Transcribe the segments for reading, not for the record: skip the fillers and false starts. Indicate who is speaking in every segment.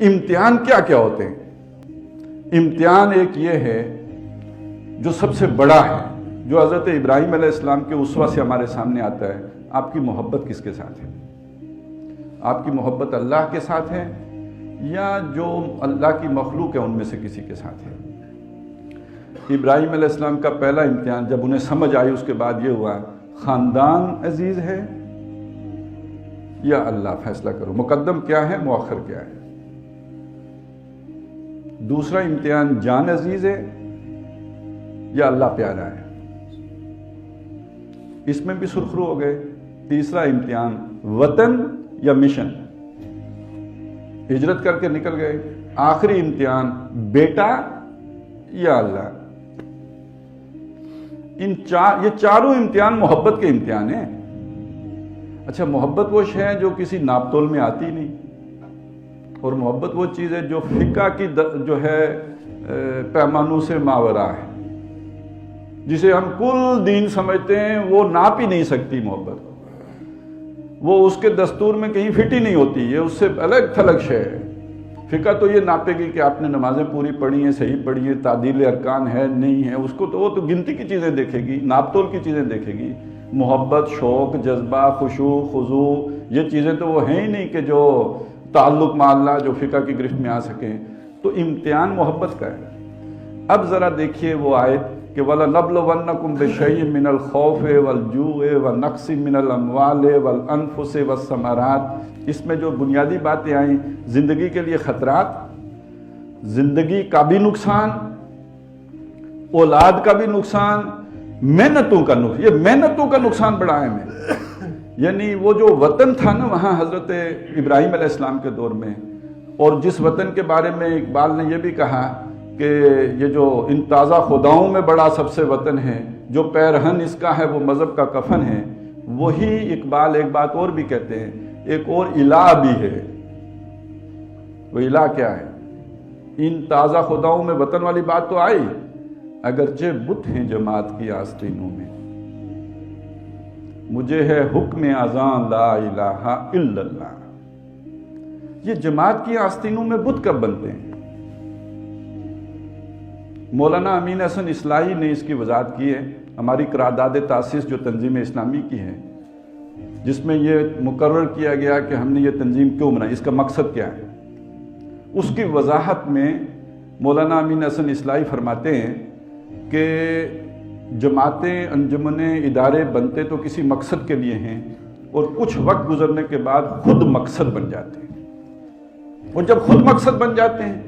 Speaker 1: امتحان کیا کیا ہوتے ہیں؟ امتحان ایک یہ ہے جو سب سے بڑا ہے، جو حضرت ابراہیم علیہ السلام کے اسوہ سے ہمارے سامنے آتا ہے. آپ کی محبت کس کے ساتھ ہے؟ آپ کی محبت اللہ کے ساتھ ہے یا جو اللہ کی مخلوق ہے ان میں سے کسی کے ساتھ ہے؟ ابراہیم علیہ السلام کا پہلا امتحان جب انہیں سمجھ آئی، اس کے بعد یہ ہوا، خاندان عزیز ہے یا اللہ؟ فیصلہ کرو، مقدم کیا ہے، مؤخر کیا ہے؟ دوسرا امتحان، جان عزیز ہے یا اللہ پیارا ہے؟ اس میں بھی سرخرو ہو گئے. تیسرا امتحان، وطن یا مشن؟ ہجرت کر کے نکل گئے. آخری امتحان، بیٹا یا اللہ؟ یہ چاروں امتحان محبت کے امتحان ہیں. اچھا، محبت وہ شے ہے جو کسی ناپ تول میں آتی نہیں، اور محبت وہ چیز ہے جو فقہ کی جو ہے پیمانوں سے ماورا ہے، جسے ہم کل دین سمجھتے ہیں، وہ ناپ ہی نہیں سکتی محبت. وہ اس کے دستور میں کہیں فٹ ہی نہیں ہوتی، یہ اس سے الگ تھلگ شے ہے. فقہ تو یہ ناپے گی کہ آپ نے نمازیں پوری پڑھی ہیں، صحیح پڑھی ہیں، تعدیل ارکان ہے نہیں ہے، اس کو تو وہ تو گنتی کی چیزیں دیکھے گی، ناپ تول کی چیزیں دیکھے گی. محبت، شوق، جذبہ، خشوع، خضوع، یہ چیزیں تو وہ ہیں ہی نہیں کہ جو تعلق مع اللہ جو فقہ کی گرفت میں آ سکیں. تو امتحان محبت کا ہے. اب ذرا دیکھیے وہ آیت کہ وَلَنَبْلُوَنَّكُمْ بِشَيْءٍ مِّنَ الْخَوْفِ وَالْجُوعِ وَنَقْصٍ مِّنَ الْأَمْوَالِ وَالْأَنفُسِ وَالثَّمَرَاتِ، اس میں جو بنیادی باتیں آئیں، زندگی کے لیے خطرات، زندگی کا بھی نقصان، اولاد کا بھی نقصان، محنتوں کا نقصان. یہ محنتوں کا نقصان بڑا اہم ہے. یعنی وہ جو وطن تھا نا وہاں حضرت ابراہیم علیہ السلام کے دور میں، اور جس وطن کے بارے میں اقبال نے یہ بھی کہا کہ یہ جو ان تازہ خداؤں میں بڑا سب سے وطن ہے، جو پیرہن اس کا ہے وہ مذہب کا کفن ہے. وہی اقبال ایک بات اور بھی کہتے ہیں، ایک اور الہ بھی ہے. وہ الہ کیا ہے؟ ان تازہ خداؤں میں وطن والی بات تو آئی، اگرچہ بت ہیں جماعت کی آستینوں میں، مجھے ہے حکم اذان لا الہ الا اللہ. یہ جماعت کی آستینوں میں بت کب بنتے ہیں؟ مولانا امین حسن اصلاحی نے اس کی وضاحت کی ہے. ہماری قرارداد تاسیس جو تنظیم اسلامی کی ہے، جس میں یہ مقرر کیا گیا کہ ہم نے یہ تنظیم کیوں بنائی، اس کا مقصد کیا ہے، اس کی وضاحت میں مولانا امین حسن اصلاحی فرماتے ہیں کہ جماعتیں، انجمنیں، ادارے بنتے تو کسی مقصد کے لیے ہیں، اور کچھ وقت گزرنے کے بعد خود مقصد بن جاتے ہیں. اور جب خود مقصد بن جاتے ہیں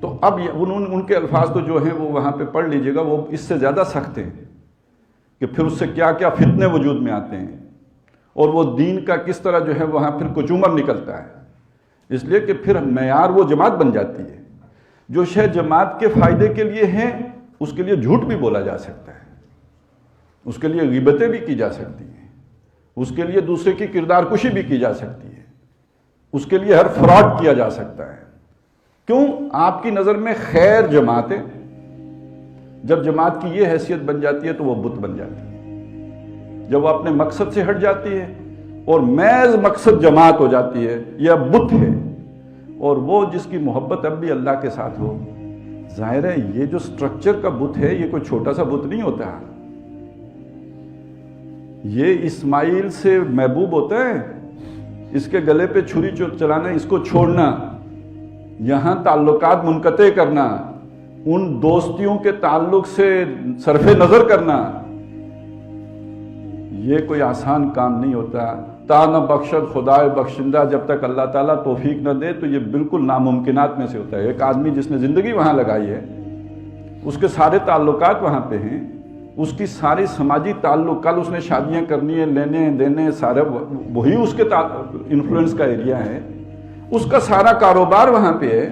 Speaker 1: تو اب ان کے الفاظ تو جو ہیں وہ وہاں پہ پڑھ لیجئے گا، وہ اس سے زیادہ سخت ہیں کہ پھر اس سے کیا کیا فتنے وجود میں آتے ہیں، اور وہ دین کا کس طرح جو ہے وہاں پھر کچومر نکلتا ہے. اس لیے کہ پھر معیار وہ جماعت بن جاتی ہے. جو شے جماعت کے فائدے کے لیے ہیں اس کے لیے جھوٹ بھی بولا جا سکتا ہے، اس کے لیے غیبتیں بھی کی جا سکتی ہیں، اس کے لیے دوسرے کی کردار کشی بھی کی جا سکتی ہے، اس کے لیے ہر فراڈ کیا جا سکتا ہے. کیوں؟ آپ کی نظر میں خیر جماعت ہے. جب جماعت کی یہ حیثیت بن جاتی ہے تو وہ بت بن جاتی ہے. جب وہ اپنے مقصد سے ہٹ جاتی ہے اور محض مقصد جماعت ہو جاتی ہے، یہ بت ہے. اور وہ جس کی محبت اب بھی اللہ کے ساتھ ہو، ظاہر ہے یہ جو سٹرکچر کا بت ہے یہ کوئی چھوٹا سا بت نہیں ہوتا. یہ اسماعیل سے محبوب ہوتا ہے، اس کے گلے پہ چھری چلانا، اس کو چھوڑنا، یہاں تعلقات منقطع کرنا، ان دوستیوں کے تعلق سے صرف نظر کرنا، یہ کوئی آسان کام نہیں ہوتا. تا نہ بخشد خدائے بخشندہ، جب تک اللہ تعالیٰ توفیق نہ دے تو یہ بالکل ناممکنات میں سے ہوتا ہے. ایک آدمی جس نے زندگی وہاں لگائی ہے، اس کے سارے تعلقات وہاں پہ ہیں، اس کی ساری سماجی تعلق، کل اس نے شادیاں کرنی ہیں، لینے دینے سارے وہی اس کے انفلوئنس کا ایریا ہے، اس کا سارا کاروبار وہاں پہ ہے،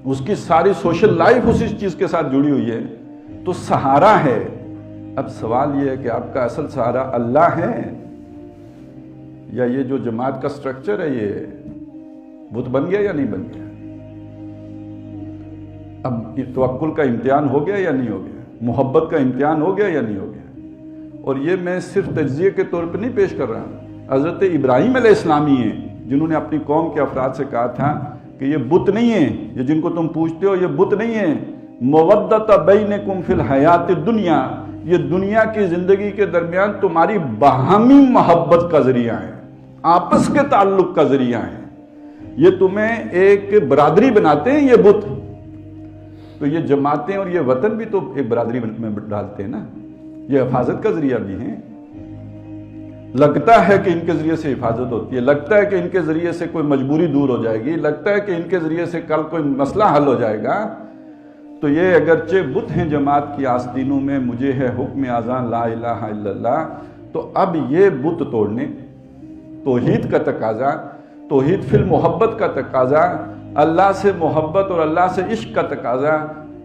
Speaker 1: اس کی ساری سوشل لائف اسی چیز کے ساتھ جڑی ہوئی ہے، تو سہارا ہے. اب سوال یہ ہے کہ آپ کا اصل سہارا اللہ ہے یا یہ جو جماعت کا سٹرکچر ہے یہ بت بن گیا یا نہیں بن گیا؟ اب توکل کا امتحان ہو گیا یا نہیں ہو گیا؟ محبت کا امتحان ہو گیا یا نہیں ہو گیا؟ اور یہ میں صرف تجزیے کے طور پہ نہیں پیش کر رہا. حضرت ابراہیم علیہ السلام ہی ہیں جنہوں نے اپنی قوم کے افراد سے کہا تھا کہ یہ بت نہیں ہے، یہ جن کو تم پوچھتے ہو یہ بت نہیں ہے، مودۃ بینکم فی الحیات الدنیا، یہ دنیا کی زندگی کے درمیان تمہاری باہمی محبت کا ذریعہ ہے، آپس کے تعلق کا ذریعہ ہے، یہ تمہیں ایک برادری بناتے ہیں یہ بت۔ تو یہ جماعتیں اور یہ وطن بھی تو ایک برادری میں ڈالتے ہیں نا، یہ حفاظت کا ذریعہ بھی ہیں۔ لگتا ہے کہ ان کے ذریعے سے حفاظت ہوتی ہے، لگتا ہے کہ ان کے ذریعے سے کوئی مجبوری دور ہو جائے گی، لگتا ہے کہ ان کے ذریعے سے کل کوئی مسئلہ حل ہو جائے گا، تو یہ اگرچہ بت ہیں جماعت کی آستینوں میں، مجھے ہے حکم اذان لا الہ الا اللہ، تو اب یہ بت توڑنے، توحید کا تقاضا، توحید فی المحبت کا تقاضا، اللہ سے محبت اور اللہ سے عشق کا تقاضا،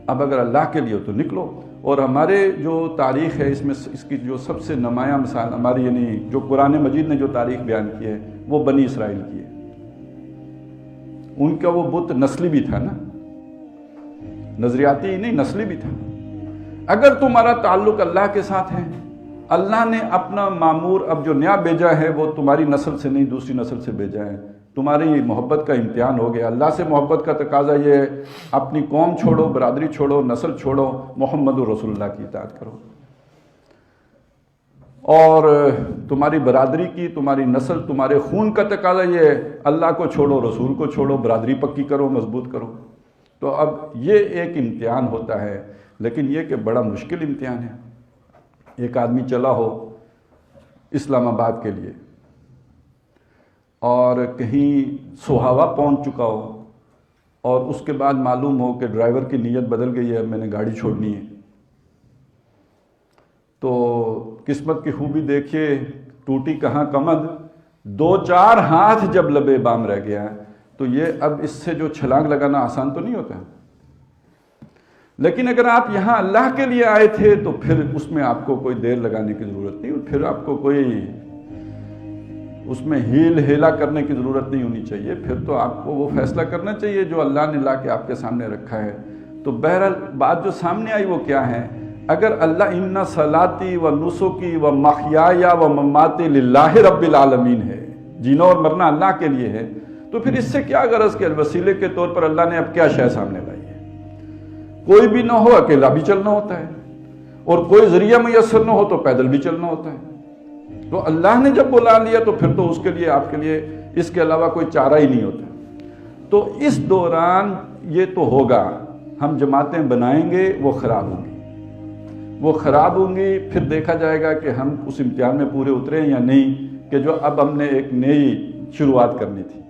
Speaker 1: اب اگر اللہ کے لیے ہو تو نکلو۔ اور ہمارے جو تاریخ ہے اس میں اس کی جو سب سے نمایاں مثال ہماری، یعنی جو قرآن مجید نے جو تاریخ بیان کی ہے وہ بنی اسرائیل کی ہے۔ ان کا وہ بت نسلی بھی تھا نا، نظریاتی ہی نہیں، نسلی بھی تھا۔ اگر تمہارا تعلق اللہ کے ساتھ ہے، اللہ نے اپنا معمور اب جو نیا بھیجا ہے وہ تمہاری نسل سے نہیں دوسری نسل سے بھیجا ہے، تمہاری محبت کا امتحان ہو گیا۔ اللہ سے محبت کا تقاضا یہ ہے اپنی قوم چھوڑو، برادری چھوڑو، نسل چھوڑو، محمد رسول اللہ کی اطاعت کرو۔ اور تمہاری برادری کی، تمہاری نسل، تمہارے خون کا تقاضا یہ ہے اللہ کو چھوڑو، رسول کو چھوڑو، برادری پکی کرو، مضبوط کرو۔ تو اب یہ ایک امتحان ہوتا ہے، لیکن یہ کہ بڑا مشکل امتحان ہے۔ ایک آدمی چلا ہو اسلام آباد کے لیے اور کہیں سہاوا پہنچ چکا ہو، اور اس کے بعد معلوم ہو کہ ڈرائیور کی نیت بدل گئی ہے، میں نے گاڑی چھوڑنی ہے، تو قسمت کی خوبی دیکھیے، ٹوٹی کہاں کمد، 2-4 ہاتھ جب لبے بام رہ گیا، تو یہ اب اس سے جو چھلانگ لگانا آسان تو نہیں ہوتا۔ لیکن اگر آپ یہاں اللہ کے لیے آئے تھے تو پھر اس میں آپ کو کوئی دیر لگانے کی ضرورت نہیں، پھر آپ کو کوئی اس میں ہیل ہیلا کرنے کی ضرورت نہیں ہونی چاہیے، پھر تو آپ کو وہ فیصلہ کرنا چاہیے جو اللہ نے لا کے آپ کے سامنے رکھا ہے۔ تو بہرحال بات جو سامنے آئی وہ کیا ہے؟ اگر اللہ ان صلاتی و نسکی و محیایا و مماتی للہ رب العالمین ہے، جینا اور مرنا اللہ کے لیے ہے، تو پھر اس سے کیا غرض کہ وسیلے کے طور پر اللہ نے اب کیا شے سامنے لائی ہے؟ کوئی بھی نہ ہو اکیلا بھی چلنا ہوتا ہے، اور کوئی ذریعہ میسر نہ ہو تو پیدل بھی چلنا ہوتا ہے۔ تو اللہ نے جب بلا لیا تو پھر تو اس کے لیے، آپ کے لیے اس کے علاوہ کوئی چارہ ہی نہیں ہوتا۔ تو اس دوران یہ تو ہوگا، ہم جماعتیں بنائیں گے، وہ خراب ہوں گی، وہ خراب ہوں گی، پھر دیکھا جائے گا کہ ہم اس امتحان میں پورے اترے ہیں یا نہیں، کہ جو اب ہم نے ایک نئی شروعات کرنی تھی۔